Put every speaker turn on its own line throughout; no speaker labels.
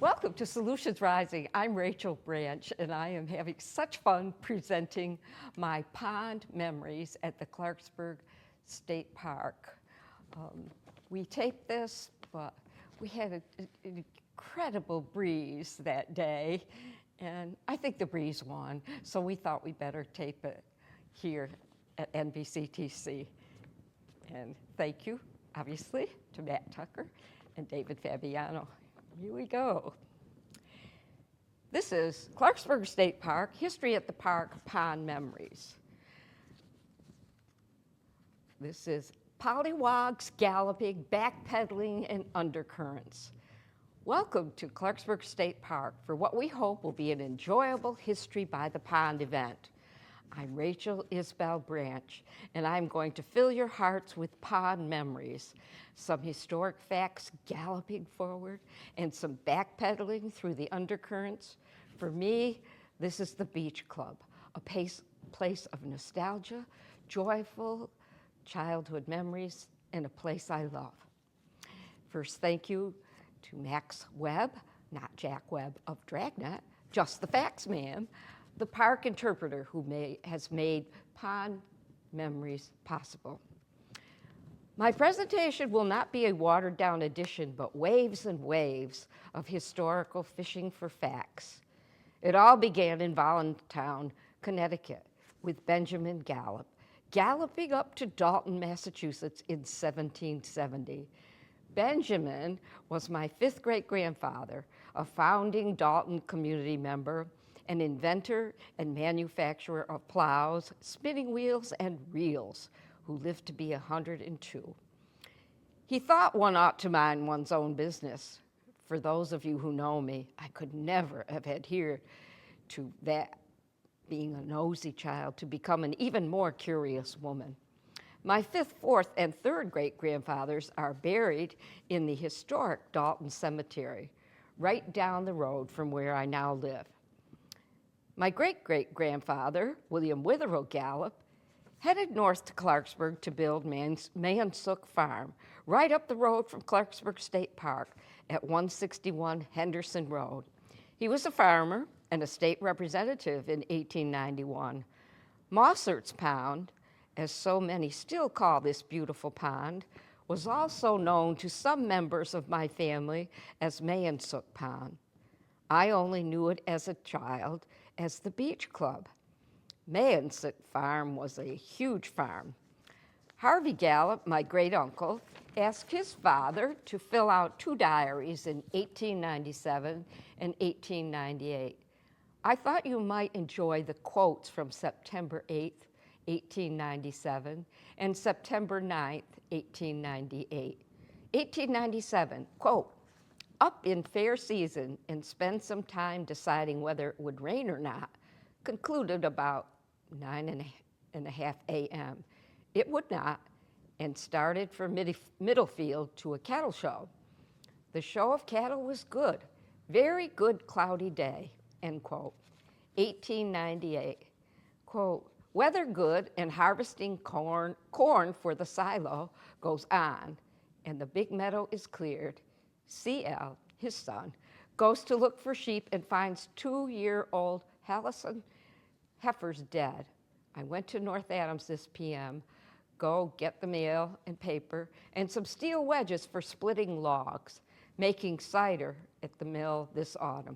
Welcome to Solutions Rising. I'm Rachel Branch, and I am having such fun presenting my pond memories at the Clarksburg State Park. We taped this, but we had an incredible breeze that day, and I think the breeze won, so we thought we better tape it here at NBCTC. And thank you, obviously, to Matt Tucker and David Fabiano. Here we go. This is Clarksburg State Park, History at the Park, Pond Memories. This is pollywogs, galloping, backpedaling, and undercurrents. Welcome to Clarksburg State Park for what we hope will be an enjoyable History by the Pond event. I'm Rachel Isbell Branch, and I'm going to fill your hearts with pond memories, some historic facts galloping forward, and some backpedaling through the undercurrents. For me, this is the Beach Club, a place of nostalgia, joyful childhood memories, and a place I love. First, thank you to Max Webb, not Jack Webb of Dragnet, just the facts, ma'am, the park interpreter who has made pond memories possible. My presentation will not be a watered-down edition, but waves and waves of historical fishing for facts. It all began in Voluntown, Connecticut, with Benjamin Gallup, galloping up to Dalton, Massachusetts in 1770. Benjamin was my fifth great-grandfather, a founding Dalton community member, an inventor and manufacturer of plows, spinning wheels, and reels, who lived to be 102. He thought one ought to mind one's own business. For those of you who know me, I could never have adhered to that, being a nosy child, to become an even more curious woman. My fifth, fourth, and third great-grandfathers are buried in the historic Dalton Cemetery, right down the road from where I now live. My great-great-grandfather, William Witherell Gallup, headed north to Clarksburg to build Mansook Farm, right up the road from Clarksburg State Park at 161 Henderson Road. He was a farmer and a state representative in 1891. Mossert's Pond, as so many still call this beautiful pond, was also known to some members of my family as Mansook Pond. I only knew it as a child as the Beach Club. Mansook Farm was a huge farm. Harvey Gallup, my great-uncle, asked his father to fill out two diaries in 1897 and 1898. I thought you might enjoy the quotes from September 8th, 1897, and September 9th, 1898. 1897, quote, "Up in fair season and spend some time deciding whether it would rain or not, concluded about 9:30 a.m. It would not, and started for Middlefield to a cattle show. The show of cattle was good, very good cloudy day," end quote. 1898, quote, "Weather good and harvesting corn for the silo goes on, and the big meadow is cleared. C.L., his son, goes to look for sheep and finds 2-year-old Hallison heifers dead. I went to North Adams this p.m., go get the mail and paper and some steel wedges for splitting logs, making cider at the mill this autumn."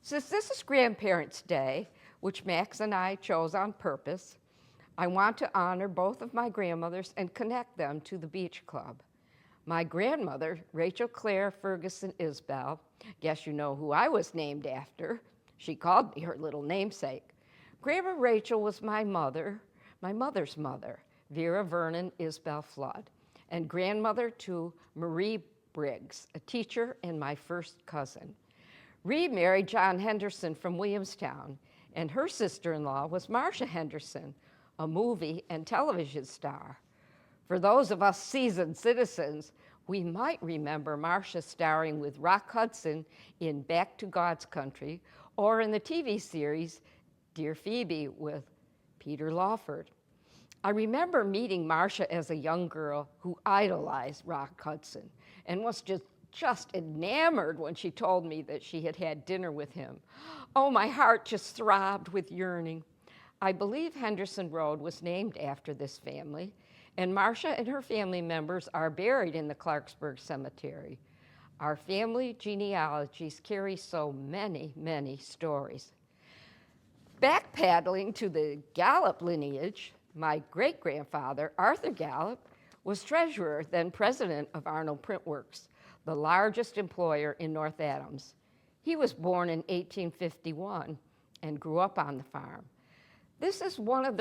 Since this is Grandparents' Day, which Max and I chose on purpose, I want to honor both of my grandmothers and connect them to the Beach Club. My grandmother, Rachel Claire Ferguson Isbell, guess you know who I was named after. She called me her little namesake. Grandma Rachel was my mother's mother, Vera Vernon Isbell Flood, and grandmother to Marie Briggs, a teacher and my first cousin. Ree married John Henderson from Williamstown, and her sister-in-law was Marcia Henderson, a movie and television star. For those of us seasoned citizens, we might remember Marcia starring with Rock Hudson in Back to God's Country, or in the TV series Dear Phoebe with Peter Lawford. I remember meeting Marcia as a young girl who idolized Rock Hudson and was just just enamored when she told me that she had had dinner with him. Oh, my heart just throbbed with yearning. I believe Henderson Road was named after this family, and Marcia and her family members are buried in the Clarksburg Cemetery. Our family genealogies carry so many, many stories. Backpedaling to the Gallup lineage, my great-grandfather, Arthur Gallup, was treasurer, then president of Arnold Printworks, the largest employer in North Adams. He was born in 1851 and grew up on the farm. This is one of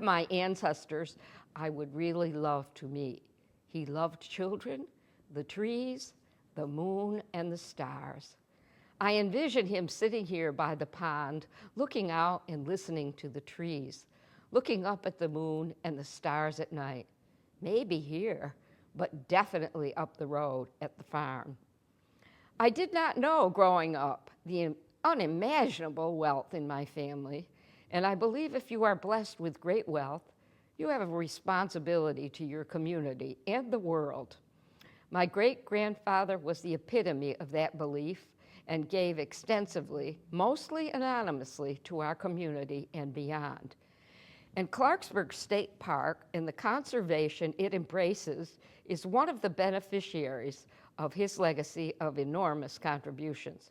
my ancestors I would really love to meet. He loved children, the trees, the moon, and the stars. I envision him sitting here by the pond, looking out and listening to the trees, looking up at the moon and the stars at night. Maybe here, but definitely up the road at the farm. I did not know growing up the unimaginable wealth in my family, and I believe if you are blessed with great wealth, you have a responsibility to your community and the world. My great-grandfather was the epitome of that belief and gave extensively, mostly anonymously, to our community and beyond. And Clarksburg State Park and the conservation it embraces is one of the beneficiaries of his legacy of enormous contributions.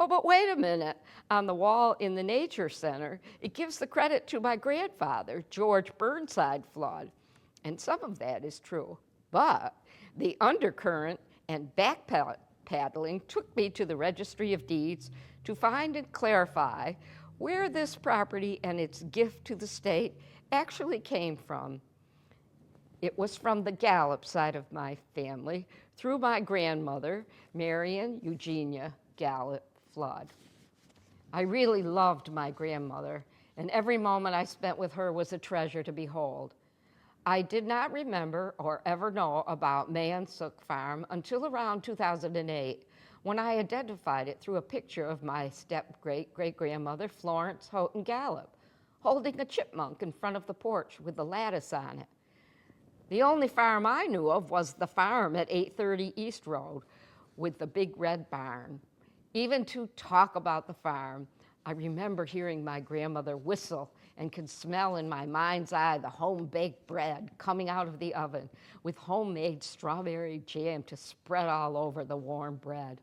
Oh, but wait a minute. On the wall in the Nature Center, it gives the credit to my grandfather, George Burnside Flood, and some of that is true. But the undercurrent and backpedaling took me to the Registry of Deeds to find and clarify where this property and its gift to the state actually came from. It was from the Gallup side of my family through my grandmother, Marion Eugenia Gallup Flood. I really loved my grandmother, and every moment I spent with her was a treasure to behold. I did not remember or ever know about Mayansook Farm until around 2008, when I identified it through a picture of my step-great-great-grandmother, Florence Houghton Gallup, holding a chipmunk in front of the porch with the lattice on it. The only farm I knew of was the farm at 830 East Road with the big red barn. Even to talk about the farm, I remember hearing my grandmother whistle and could smell in my mind's eye the home-baked bread coming out of the oven with homemade strawberry jam to spread all over the warm bread.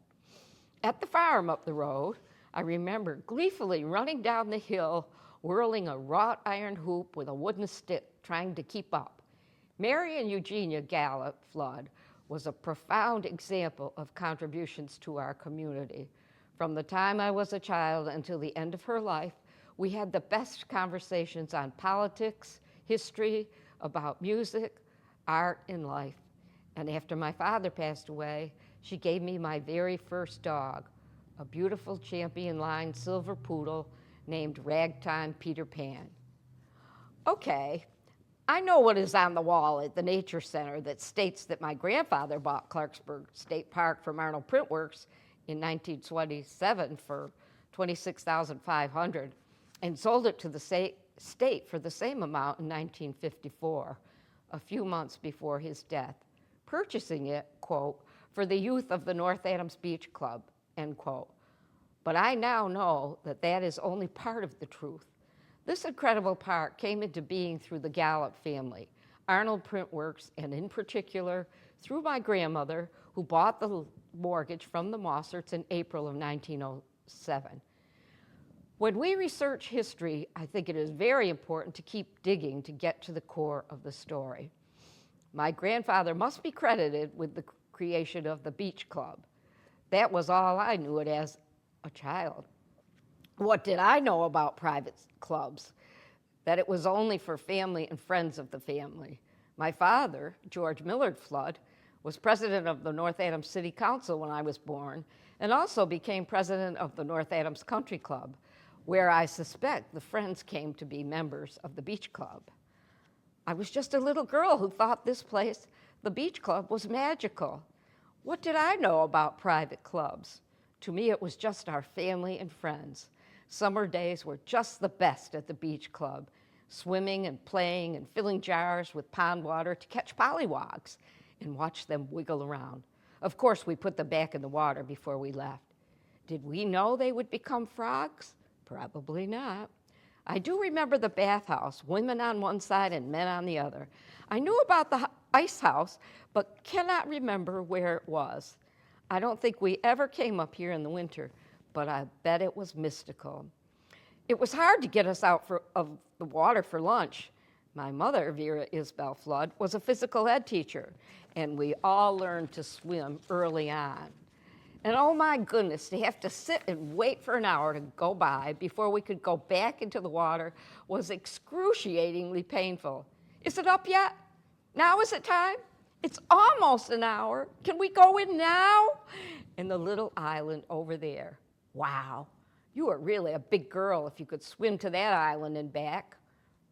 At the farm up the road, I remember gleefully running down the hill, whirling a wrought iron hoop with a wooden stick, trying to keep up. Marion Eugenia Gallup Flood was a profound example of contributions to our community. From the time I was a child until the end of her life, we had the best conversations on politics, history, about music, art, and life. And after my father passed away, she gave me my very first dog, a beautiful champion line silver poodle named Ragtime Peter Pan. Okay, I know what is on the wall at the Nature Center that states that my grandfather bought Clarksburg State Park from Arnold Printworks in 1927 for $26,500 and sold it to the state for the same amount in 1954, a few months before his death, purchasing it, quote, for the youth of the North Adams Beach Club, end quote. But I now know that that is only part of the truth. This incredible park came into being through the Gallup family, Arnold Printworks, and in particular, through my grandmother, who bought the mortgage from the Mosserts in April of 1907. When we research history, I think it is very important to keep digging to get to the core of the story. My grandfather must be credited with the creation of the Beach Club. That was all I knew it as a child. What did I know about private clubs? That it was only for family and friends of the family. My father, George Millard Flood, was president of the North Adams City Council when I was born, and also became president of the North Adams Country Club, where I suspect the friends came to be members of the Beach Club. I was just a little girl who thought this place, the Beach Club, was magical. What did I know about private clubs? To me, it was just our family and friends. Summer days were just the best at the Beach Club, swimming and playing and filling jars with pond water to catch pollywogs, and watched them wiggle around. Of course, we put them back in the water before we left. Did we know they would become frogs? Probably not. I do remember the bathhouse, women on one side and men on the other. I knew about the ice house, but cannot remember where it was. I don't think we ever came up here in the winter, but I bet it was mystical. It was hard to get us out of the water for lunch. My mother, Vera Isbell Flood, was a physical ed teacher, and we all learned to swim early on. And oh my goodness, to have to sit and wait for an hour to go by before we could go back into the water was excruciatingly painful. Is it up yet? Now is it time? It's almost an hour. Can we go in now? And the little island over there. Wow, you were really a big girl if you could swim to that island and back,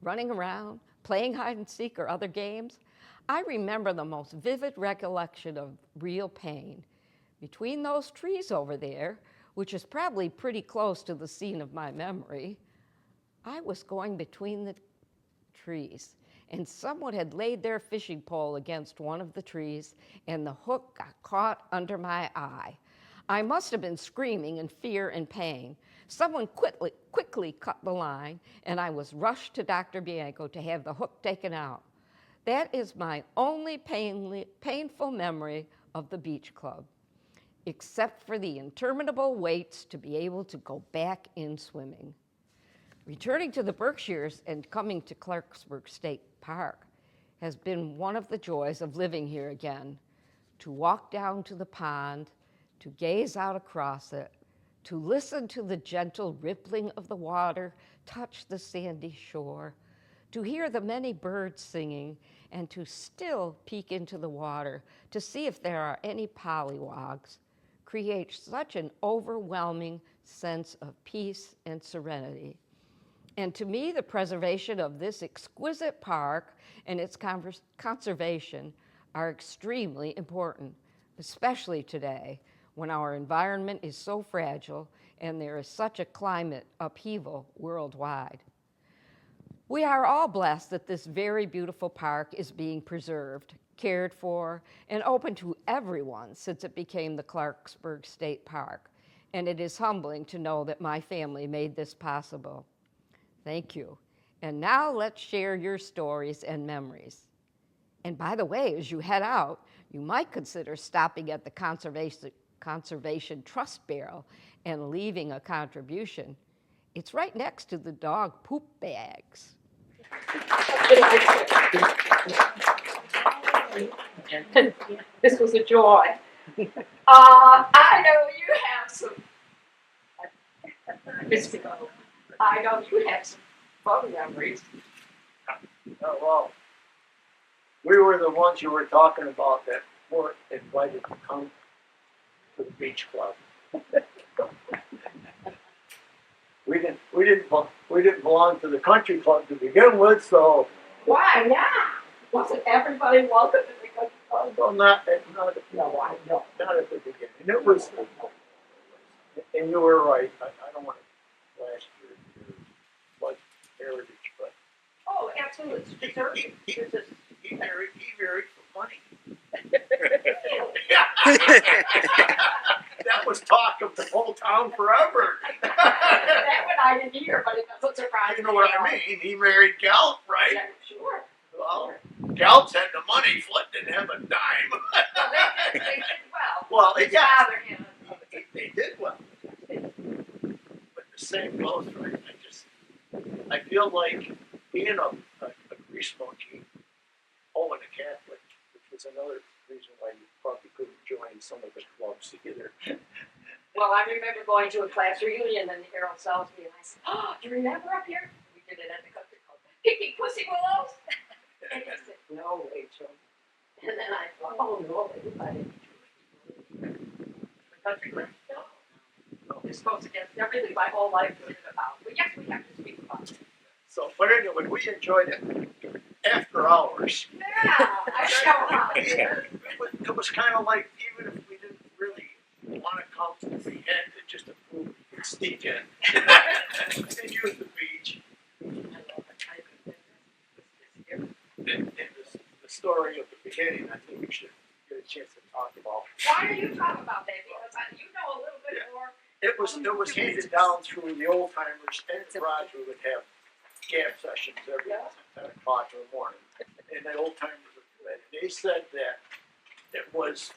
running around, playing hide and seek or other games. I remember the most vivid recollection of real pain. Between those trees over there, which is probably pretty close to the scene of my memory, I was going between the trees, and someone had laid their fishing pole against one of the trees, and the hook got caught under my eye. I must have been screaming in fear and pain. Someone quickly cut the line, and I was rushed to Dr. Bianco to have the hook taken out. That is my only painful memory of the beach club, except for the interminable waits to be able to go back in swimming. Returning to the Berkshires and coming to Clarksburg State Park has been one of the joys of living here again. To walk down to the pond, to gaze out across it, to listen to the gentle rippling of the water touch the sandy shore, to hear the many birds singing, and to still peek into the water to see if there are any pollywogs, creates such an overwhelming sense of peace and serenity. And to me, the preservation of this exquisite park and its conservation are extremely important, especially today when our environment is so fragile and there is such a climate upheaval worldwide. We are all blessed that this very beautiful park is being preserved, cared for, and open to everyone since it became the Clarksburg State Park. And it is humbling to know that my family made this possible. Thank you. And now let's share your stories and memories. And by the way, as you head out, you might consider stopping at the Conservation Trust Barrel and leaving a contribution. It's right next to the dog poop bags.
This was a joy. I know you have some. I know you have some fun memories.
Oh, well, we were the ones you were talking about that weren't invited to come to the beach club. We didn't belong to the country club to begin with, so.
Why not? Wasn't everybody welcome to the country club?
Well, not at the beginning. It was, and you were right. I don't want to blast your blood heritage, but.
Oh, absolutely.
He married for money. That was talk of the whole town forever.
That one I didn't hear, but it doesn't surprise me.
You know what I mean? He married Galp, right?
Yeah, sure.
Well, Galps had the money. Flint didn't have a dime.
Well, they did well.
Well,
His
yeah.
father had
They did well. But the same goes, right? I feel like being a grease monkey, and a Catholic, which was another reason why you probably couldn't join some of the clubs either.
Well, I remember going to a class reunion and Harold Salisbury and I said, "Oh, do you remember up here? We did it at the country club. Picking pussy willows." And he said, "No, Rachel." And then I thought, "Oh no, everybody." The country club? No. It's supposed to get everything my whole life was about. But yes, we have to speak about it.
So, but anyway, we enjoyed it after hours.
Yeah, I show how it is.
It was kind of like, even if we didn't really want to come, we had to just approve we could sneak in and use the beach. And the story of the beginning, I think we should to talk about.
Why are you talking about that? Because you know a little bit more.
It was handed down through the old timers and Roger would have jam sessions every 10 o'clock in the morning. And the old timers would come in. And they said that it was,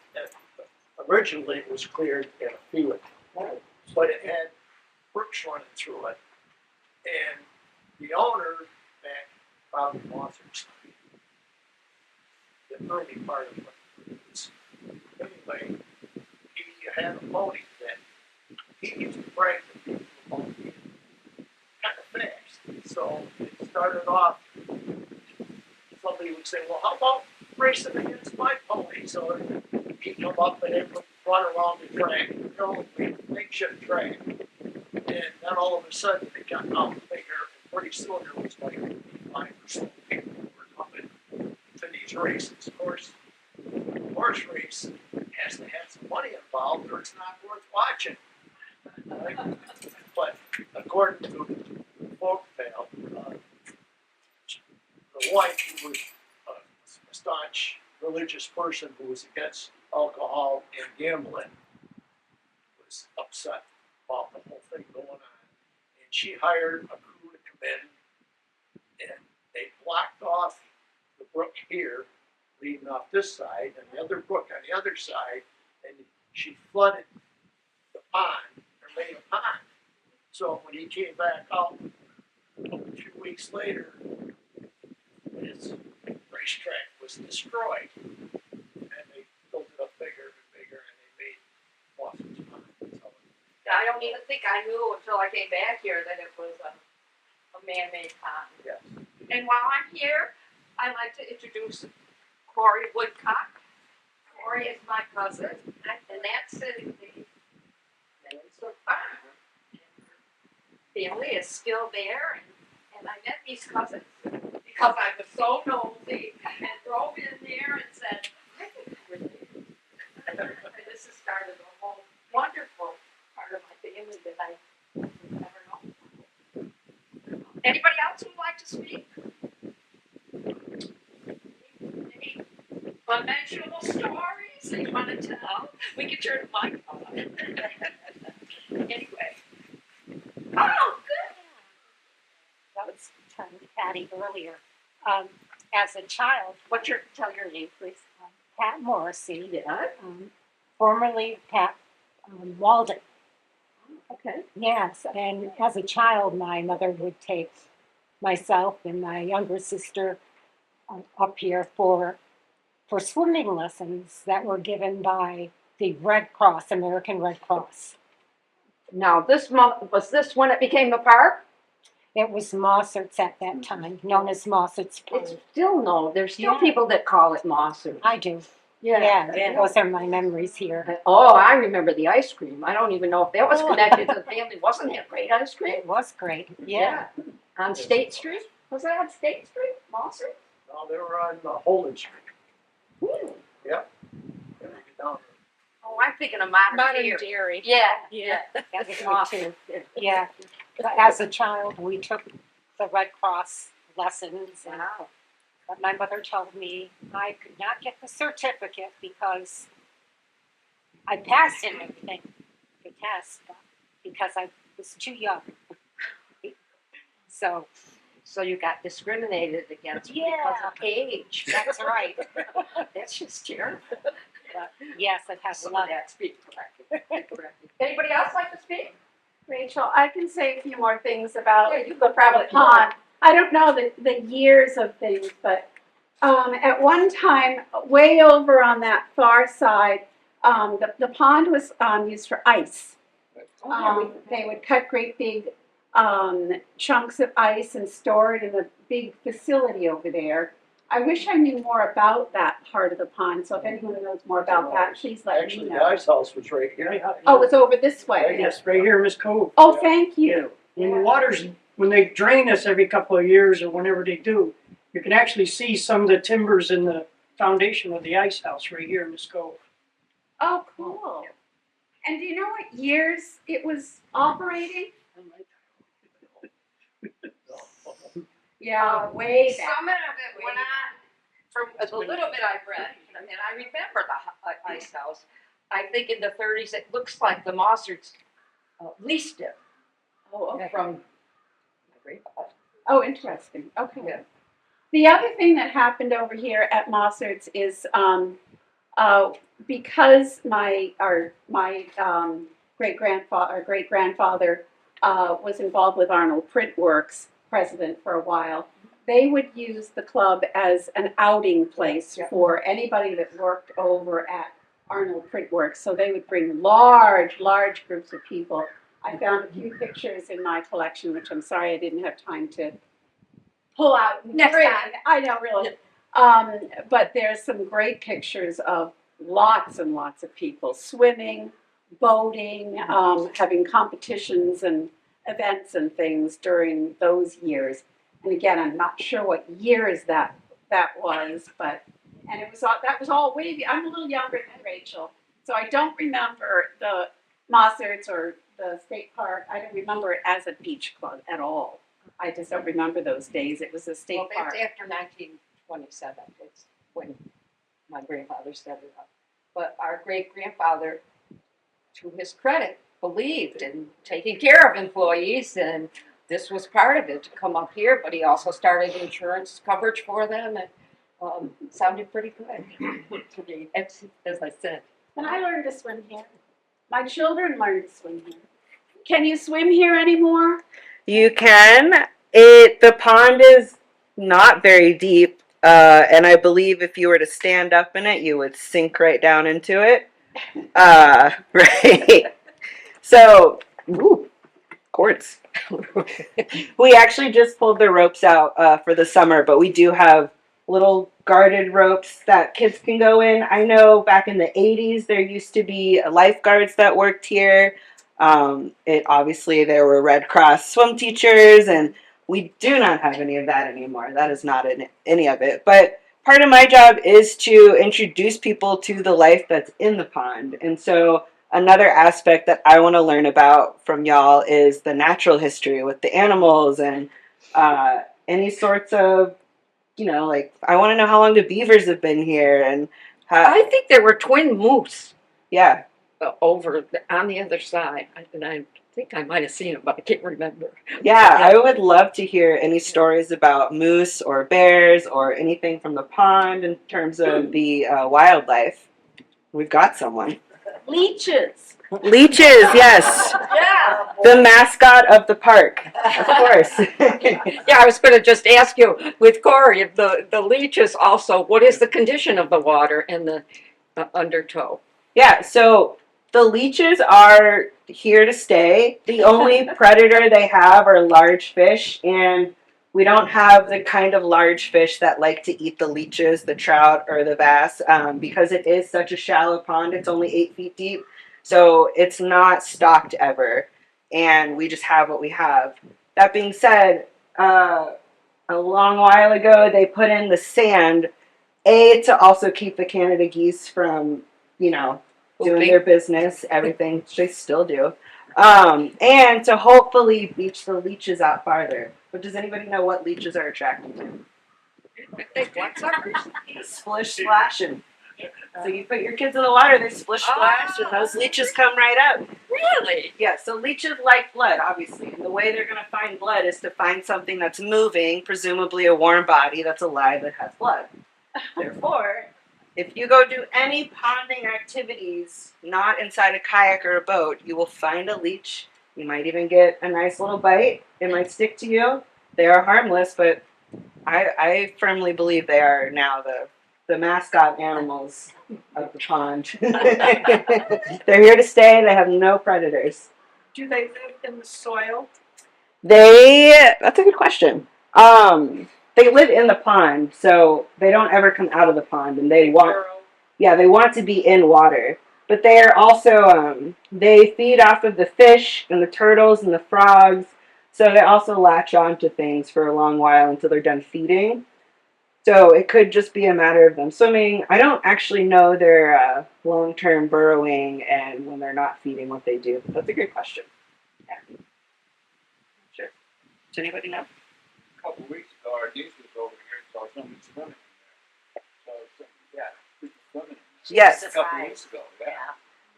originally it was cleared in a field, but it had brooks running through it. And the owner back probably Mossers, the early part of it was, anyway, he had a pony that he used to brag to people about being kind of fast. So it started off, somebody would say, well, how about racing against my pony? So he'd come up and it would run around the track, you know, makeshift track. And then all of a sudden it got out bigger, and pretty soon there was like 5 or so people who were coming to these races. Of course, a horse race has to have some money involved or it's not worth watching. Right? But according to folk tale, the wife, who was a staunch religious person who was against alcohol and gambling, was upset about the whole thing going on. And she hired a crew to come in, and they blocked off the brook here, leading off this side, and the other brook on the other side, and she flooded the pond, or made a pond. So when he came back out a few weeks later, his racetrack was destroyed, and they built it up bigger and bigger, and they made Waffles Pond. So,
I don't even think I knew until I came back here that it was a man-made pond.
yes.
And while I'm here, I'd like to introduce Corey Woodcock. Corey is my cousin, and that's the Minnesota farm. Family is still there, and I met these cousins because I was so nosy and drove in there and said, I think I'm related. And this has started a whole wonderful part of my family that I never know. Anybody else who would like to speak? Any unmentionable stories that you want to tell? We can turn the mic on. Anyway. Oh, good.
That was Patty earlier. As a child,
Tell your name, please.
Pat Morrissey,
Yeah.
formerly Pat Walden.
Okay.
Yes, and as a child, my mother would take myself and my younger sister up here for swimming lessons that were given by the Red Cross, American Red Cross.
Now, was this when it became a park?
It was Mossert's at that time, known as Mossert's
It's
Pond.
still no. There's still
Yeah.
people that call it Mosser.
I do. Yeah, those are my memories here.
Oh, I remember the ice cream. I don't even know if that was connected to the family. Wasn't it great ice cream?
It was great. Yeah.
On State Street? Was that on State Street? Mosser?
No, they were on Holden Street.
Hmm.
Yep. There you go down
Oh, I'm thinking of modern
Dairy.
Yeah.
Yeah, that was good too. Yeah. But as a child, we took the Red Cross lessons, and,
Wow.
but my mother told me I could not get the certificate because I passed in everything, the test, but because I was too young. So
So you got discriminated against because
Yeah.
of age.
that's right.
That's just terrible.
But yes, it has a
Some
lot
of
of
that's being corrected. Anybody else like to speak?
Rachel, I can say a few more things about
Yeah, you
the
could probably-
pond. I don't know the years of things, but at one time, way over on that far side, the pond was used for ice. They would cut great big chunks of ice and store it in a big facility over there. I wish I knew more about that part of the pond, so if anyone knows more about that, please let me
Actually, the
know.
ice house was right here.
Oh, it's over this
Right
way.
here.
Yes, right here in this cove.
Oh, thank you.
When the water's, when they drain this every couple of years or whenever they do, you can actually see some of the timbers in the foundation of the ice house right here in this cove.
Oh, cool. And do you know what years it was operating? Yeah, way back.
Some of it went on
from the little bit I've read, and I remember the ice house, I think in the 30s, it looks like the Mossards leased it
Oh, okay.
from my grandfather.
Oh, interesting. Okay.
Yeah.
The other thing that happened over here at Mossard's is because my great grandfather was involved with Arnold Printworks, president for a while. They would use the club as an outing place for anybody that worked over at Arnold Printworks. So they would bring large groups of people. I found a few pictures in my collection, which I'm sorry I didn't have time to pull out.
Next
Great.
time.
I know, really. But there's some great pictures of lots and lots of people swimming, boating, having competitions and events and things during those years. And again, I'm not sure what years that was, but and it was all, that was all way. I'm a little younger than Rachel, so I don't remember the Mossards or the state park. I don't remember it as a beach club at all. I just don't remember those days. It was a state
Well,
park.
that's after 1927. It's when my grandfather set it up. But our great grandfather, to his credit, believed in taking care of employees, and this was part of it to come up here. But he also started insurance coverage for them, and sounded pretty good to me, as I said.
And I learned to swim here. My children learned to swim here. Can you swim here anymore?
You can. The pond is not very deep, and I believe if you were to stand up in it, you would sink right down into it. Right. So, cords. We actually just pulled the ropes out for the summer, but we do have little guarded ropes that kids can go in. I know back in the 80s there used to be lifeguards that worked here. Obviously there were Red Cross swim teachers, and we do not have any of that anymore. That is not any of it. But part of my job is to introduce people to the life that's in the pond. And so another aspect that I want to learn about from y'all is the natural history with the animals and any sorts of, like I want to know how long the beavers have been here and how.
I think there were twin moose
Yeah.
over on the other side, and I think I might have seen them, but I can't remember.
Yeah, I would love to hear any stories about moose or bears or anything from the pond in terms of the wildlife. We've got someone.
Leeches.
Leeches, yes.
Yeah.
The mascot of the park, of course.
Yeah, I was going to just ask you with Corey, if the leeches also, what is the condition of the water in the undertow?
Yeah, so the leeches are here to stay. The only predator they have are large fish, and we don't have the kind of large fish that like to eat the leeches, the trout, or the bass, because it is such a shallow pond. It's only 8 feet deep, so it's not stocked ever, and we just have what we have. That being said, a long while ago, they put in the sand, to also keep the Canada geese from, doing their business, everything they still do. And to hopefully beach the leeches out farther. But does anybody know what leeches are attracted to? Splish splashing. So you put your kids in the water, they splish splash, and those leeches come right up.
Really?
Yeah, so leeches like blood, obviously. And the way they're going to find blood is to find something that's moving, presumably a warm body that's alive that has blood. Therefore, if you go do any ponding activities not inside a kayak or a boat, you will find a leech. You might even get a nice little bite. It might stick to you. They are harmless, but I firmly believe they are now the mascot animals of the pond. They're here to stay. They have no predators.
Do they live in the soil?
That's a good question. They live in the pond, so they don't ever come out of the pond, and they want to be in water. But they are also, they feed off of the fish and the turtles and the frogs, so they also latch on to things for a long while until they're done feeding. So it could just be a matter of them swimming. I don't actually know their long-term burrowing and when they're not feeding what they do. That's a good question. Yeah. Sure. Does anybody know?
A couple of weeks ago, our niece was over here, so somebody swimming in there.
Yes.
A couple weeks ago, yeah.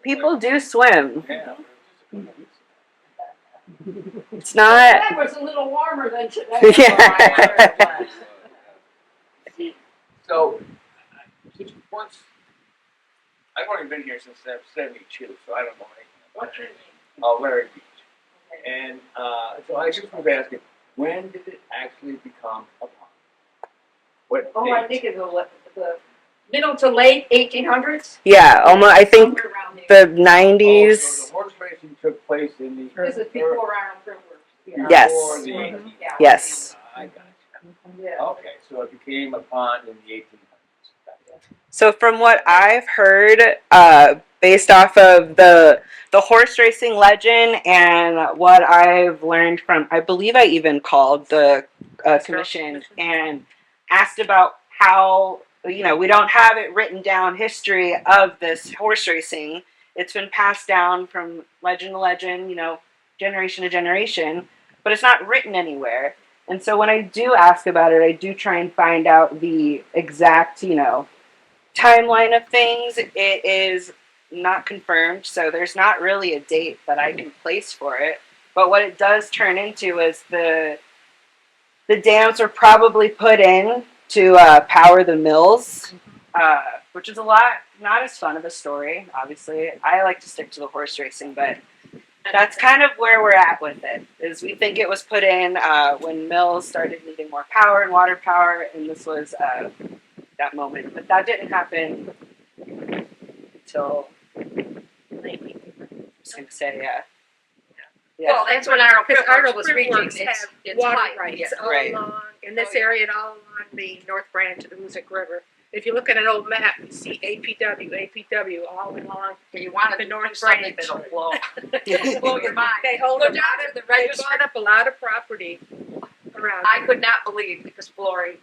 People do swim.
Yeah.
It's not.
That was a little warmer than today.
Yeah.
So, just once, I've only been here since '72, so I don't know anything.
What's your name?
Larry Beach. And so I just was asking, when did it actually become a pond? What
Oh,
date?
I think it's the middle to late 1800s.
Yeah, almost. I think
Somewhere around there.
the
Oh,
'90s.
so the horse racing took place in the.
This is before Iron Privilege.
Before
Yes.
the
Mhm. Yeah.
Yes.
I got you.
Yeah.
Okay, so it became a pond in the 1800s.
So from what I've heard, based off of the horse racing legend and what I've learned from, I believe I even called the commission and asked about how, we don't have it written down history of this horse racing. It's been passed down from legend to legend, generation to generation, but it's not written anywhere. And so when I do ask about it, I do try and find out the exact, timeline of things. It is not confirmed, so there's not really a date that I can place for it. But what it does turn into is the dams were probably put in to power the mills, which is a lot not as fun of a story. Obviously, I like to stick to the horse racing, but that's kind of where we're at with it. Is we think it was put in when mills started needing more power and water power, and this was that moment. But that didn't happen until maybe. I was going to say,
Well, that's when Iron
Because
Privilege was reaching
Works
its
have
its
water
height.
rights
Yeah.
all
Right.
along, in this
Oh, yeah.
area and all along the North Branch of the Hoosick River. If you look at an old map, you see APW all along.
You want
The
to
North
do something
Branch.
that'll blow your mind.
They hold
Go
a
down
lot
to
of,
the
they
registry.
bought up a lot of property around.
I could not believe because Flory,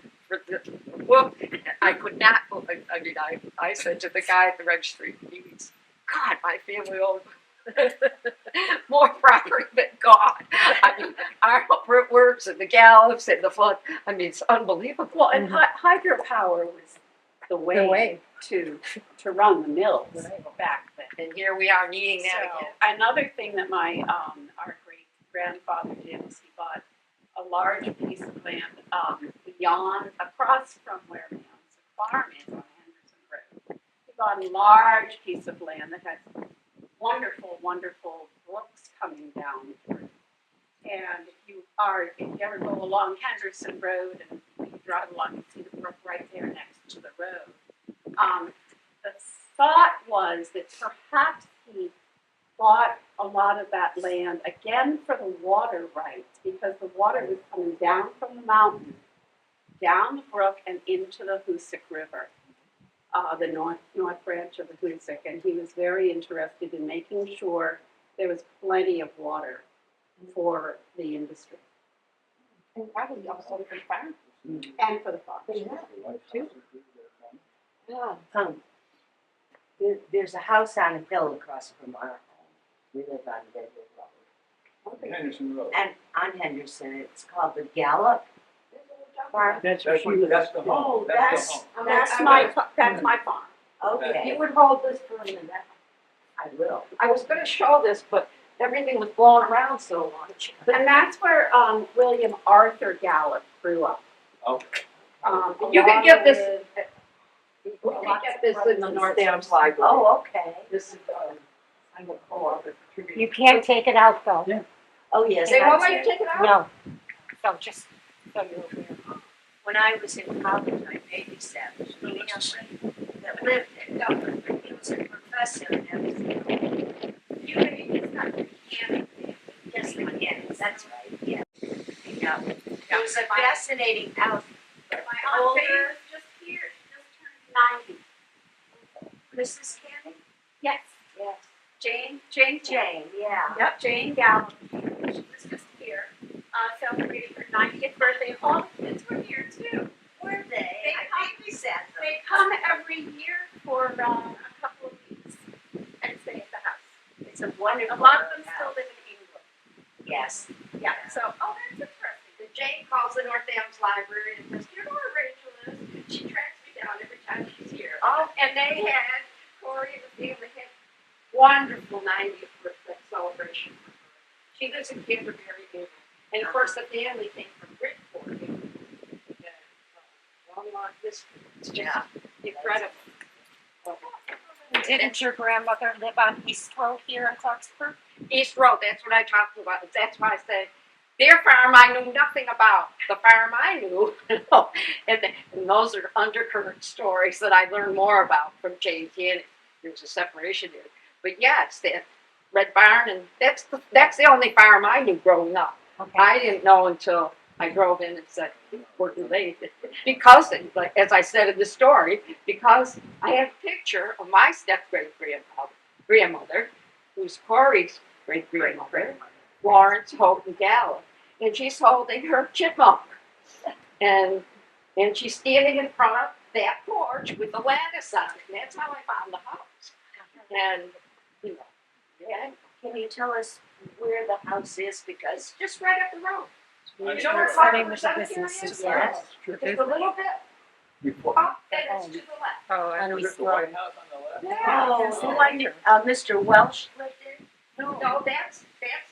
well, I could not. I mean, I said to the guy at the registry, "He's God, my family owned more property than God." I mean, our works and the Gallops and the flood. I mean, it's unbelievable.
Well, and hydropower was the way to run the mills back then.
And here we are needing that
So,
again.
another thing that my our great grandfather did was he bought a large piece of land beyond, across from where Man's farm is on Henderson Road. He bought a large piece of land that has wonderful, wonderful brooks coming down through. And if you ever go along Henderson Road and you drive along, you see the brook right there next to the road. The thought was that perhaps he bought a lot of that land again for the water rights, because the water was coming down from the mountain, down the brook and into the Hoosick River, the north branch of the Hoosick, and he was very interested in making sure there was plenty of water for the industry
And probably also for the farm.
and for the farm.
Yeah.
There's a house on a hill across from our home. We live on Denver Road.
Henderson Road.
And on Henderson, it's called the Gallop Farm.
That's where she lives.
That's the home.
Oh,
That's the home.
That's my farm.
Okay,
You would hold this for a minute.
I will.
I was going to show this, but everything was blowing around so much.
And that's where William Arthur Gallup grew up.
Okay.
You can get this.
Along
We
with-
can get this in the North Adams Library.
Oh, okay.
This is, I will call up the tribute.
You can't take it out though.
Oh, yes.
They won't
that's
let you
it.
take it out?
No. So just so you're aware.
When I was in college, I babysat a little young lady that lived in Dublin. He was a professor and everything. It's not mechanic. Yes, mechanics, that's right, yeah. Yeah. It was a fascinating house. But
My aunt Faye
older,
was just here, she just turned 90.
Mrs. Candy?
Yes,
Yes.
Jane.
Jane, yeah.
Yep, Jane Gallup. She was just here, celebrating her 90th birthday. All the kids were here too.
Were they?
They
I
come-
babysat them.
They come every year for a couple of weeks and stay at the house.
It's a wonderful.
A lot of them
house.
still live in England.
Yes.
Yeah, so, oh, that's interesting.
The Jane calls the North Adams Library and says, "You know where Rachel is?" She tracks me down every time she's here.
Oh.
And they had wonderful 90th birthday celebration. She lives in Canterbury, New. And of course, the family came from Bridgeport. And, long history. It's just incredible.
Didn't your grandmother live on East Road here in Clarksburg?
East Road, that's what I talked about. That's why I said their farm I knew nothing about. The farm I knew, and those are undercurrent stories that I learned more about from James Yannick. There was a separation there, but yeah, it's the Red Barn, and that's the only farm I knew growing up.
Okay.
I didn't know until I drove in and said, "We're related," because, like as I said in the story, because I have a picture of my step great grandmother, who's Corey's great grandmother, Florence Houghton Gallup, and she's holding her chipmunk, and she's standing in front of that porch with the lattice on it, and that's how I found the house. And you know, yeah,
Can you tell us where the house is? Because
just right up the road. You know
Sure,
where
setting
Clarksburg
with the
Cemetery
business
is?
as well.
Just a little bit
Before.
up, and it's to the left.
Oh,
On
Is
East
it the
Road.
White House on the left?
Yeah.
so like Mr. Welsh lived there?
No, that's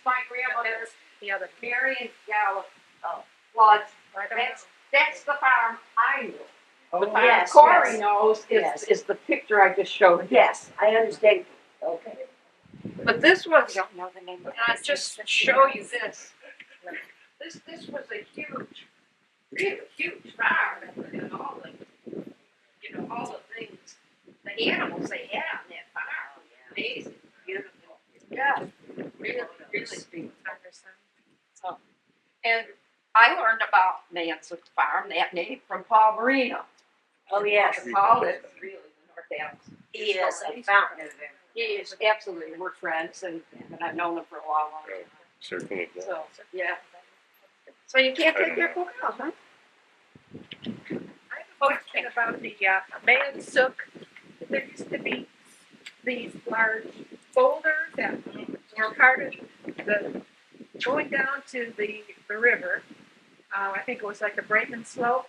my grandmother's
the other.
Marion Gallup
Oh.
Lodge.
I don't
That's
know.
that's the farm I knew. The farm
yes,
Corey
yes.
knows
Yes.
is the picture I just showed.
Yes, I understand. Okay.
But this
I
was,
don't know the name of
I
it.
just show you this. This was a huge, really huge farm, and all the, all the things, the animals they had on that farm. Amazing, beautiful. Yeah, really big. So, and I learned about Mansfield Farm, that name, from Paul Marino.
Oh, yes.
Paul is really the North Alps.
He is a fountain of him.
He is absolutely, we're friends, and I've known him for a long time.
Circle of that.
So, yeah. So you can't take your book out, huh?
I have a question about the Mansook. There used to be these large boulders that were part of the going down to the river. I think it was like a break and slope.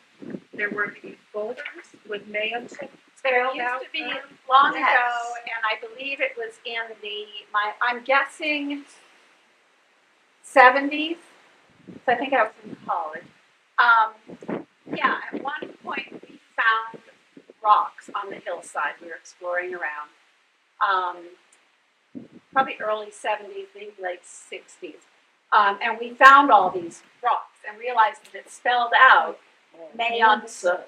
There were these boulders with Mansook.
There used to be long ago, and I believe it was in I'm guessing 70s. So I think I was in college. Yeah, at one point we found rocks on the hillside. We were exploring around. Probably early 70s, maybe late 60s. And we found all these rocks and realized that it's spelled out Mayunsuk.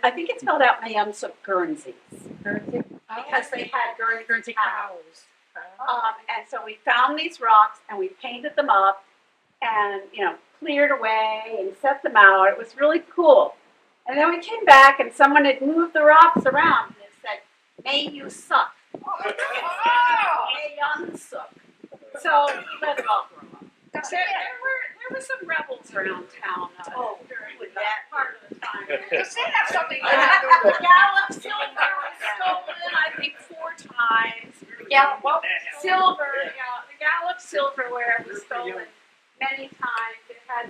I think it's spelled out Mayunsuk Guernseys. Because they had Guernsey cows. And so we found these rocks and we painted them up and, cleared away and set them out. It was really cool. And then we came back and someone had moved the rocks around and it said, "May you suck." Mayunsuk. So we let it all grow up. There were some rebels around town during that part of the time.
Does that have something to
The
do with
Gallup silver was stolen, I think, 4 times.
the Gallup? Well,
Silver, the Gallup silverware was stolen many times. It had,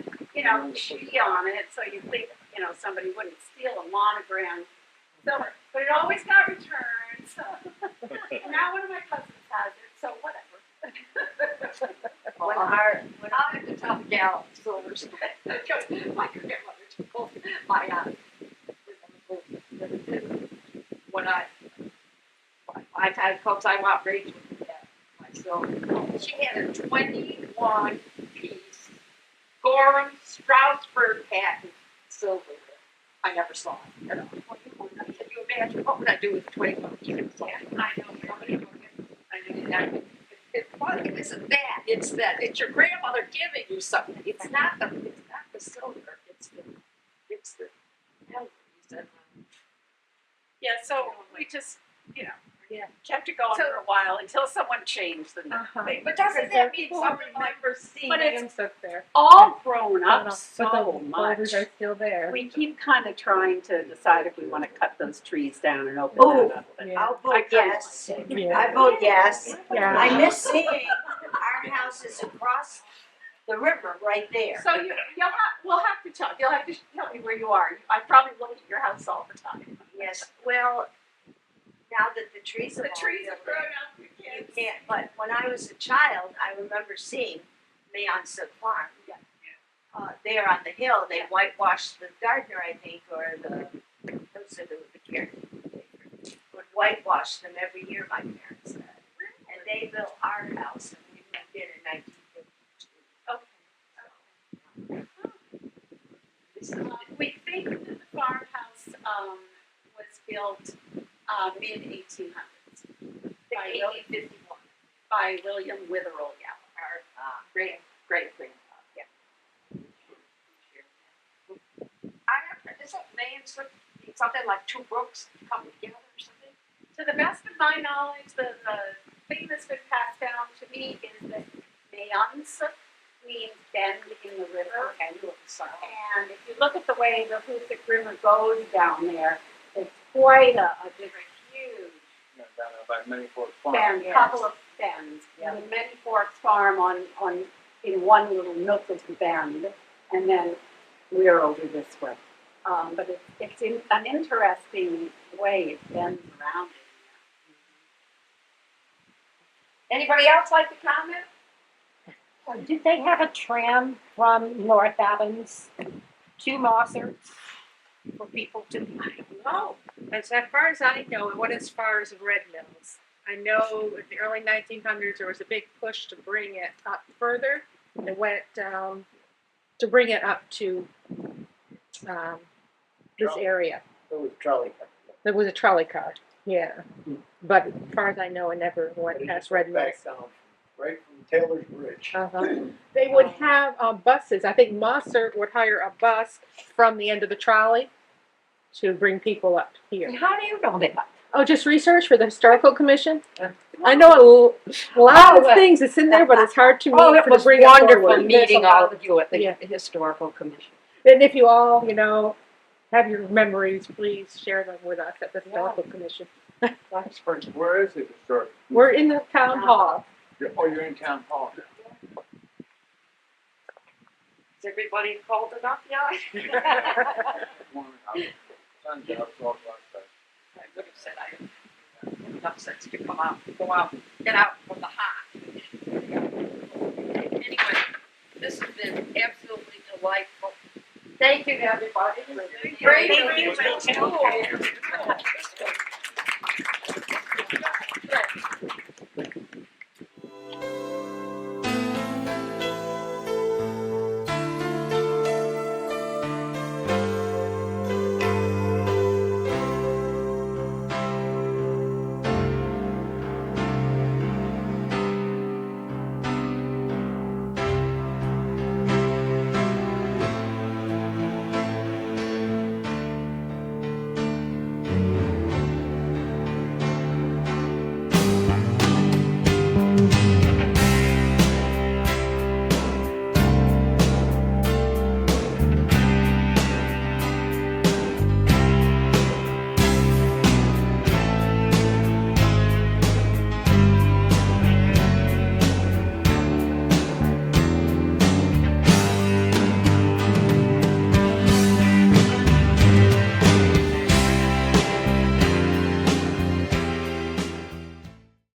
G on it, so you think, somebody wouldn't steal a monogram silver. But it always got returned. So. And now one of my cousins has it, so whatever.
When I have to tell the Gallup silvers, my grandmother told when I had folks I want raised with that myself. She had a 21 piece Gorham Strasbourg patent silver. I never saw it. Can you imagine what would I do with 21 pieces? I know. I know that. It isn't that. It's your grandmother giving you something. It's not the silver. It's the memories and
Yeah, so we just, kept it going for a while until someone changed the name.
But doesn't that mean something like
But it's
Mansook there.
all grown up
But
so
the
much.
boulders are still there.
We keep kind of trying to decide if we want to cut those trees down and open
Oh,
that up. But
Yeah.
I'll
I
vote
kinda
yes.
Yeah.
I vote yes.
Yeah.
I miss seeing our house is across the river right there.
So we'll have to talk. You'll have to tell me where you are. I probably look at your house all the time.
Yes, well, now that the trees have
The
all
trees have
grown
grown up. We can't.
Yeah, but when I was a child, I remember seeing Mayonnaise Farm. There on the hill, they whitewashed the gardener, I think, or the caretaker would whitewash them every year, my parents said. And they built our house, and we moved in 1952.
We think that the farmhouse was built mid-1800s by
1851.
by William Witherell Gallup, our great grandfather. Yeah.
Isn't Mayon's something like two brooks come together or something?
To the best of my knowledge, the thing that's been passed down to me is that Mayonnaise means bend in the river. And if you look at the way the Hoosick River goes down there, it's quite a huge
Down there by Many Forks Farm.
bend, couple of bends.
Yeah.
The Many Forks Farm in one little nook of the bend, and then we're over this way. But it's in an interesting way it bends around it.
Anybody else like to comment?
Did they have a tram from North Adams to Mossert for people to?
No, as far as I know, it went as far as Red Mills. I know in the early 1900s there was a big push to bring it up further. It went down to bring it up to this area.
It was trolley car.
There was a trolley car, yeah. But as far as I know, it never
But
went
it
past
just
Red
went
Mills.
back down, right from Taylor's Bridge.
They would have buses. I think Mossert would hire a bus from the end of the trolley to bring people up here.
How do you know that?
Oh, just research for the historical commission. I know a lot of things that's in there, but it's hard to
Oh, it
to
was
bring
wonderful
forward.
meeting all of you at the
Yeah.
Historical Commission.
And if you all, have your memories, please share them with us at the historical commission.
Clarksburg.
Where is it historic?
We're in the town hall.
You're in town hall.
Is everybody cold enough yet?
Sun's out, it's all black.
I would have said I have enough sense to go out, get out from the hot. Anyway, this has been absolutely delightful. Thank you, everybody.
Great.
Thank you.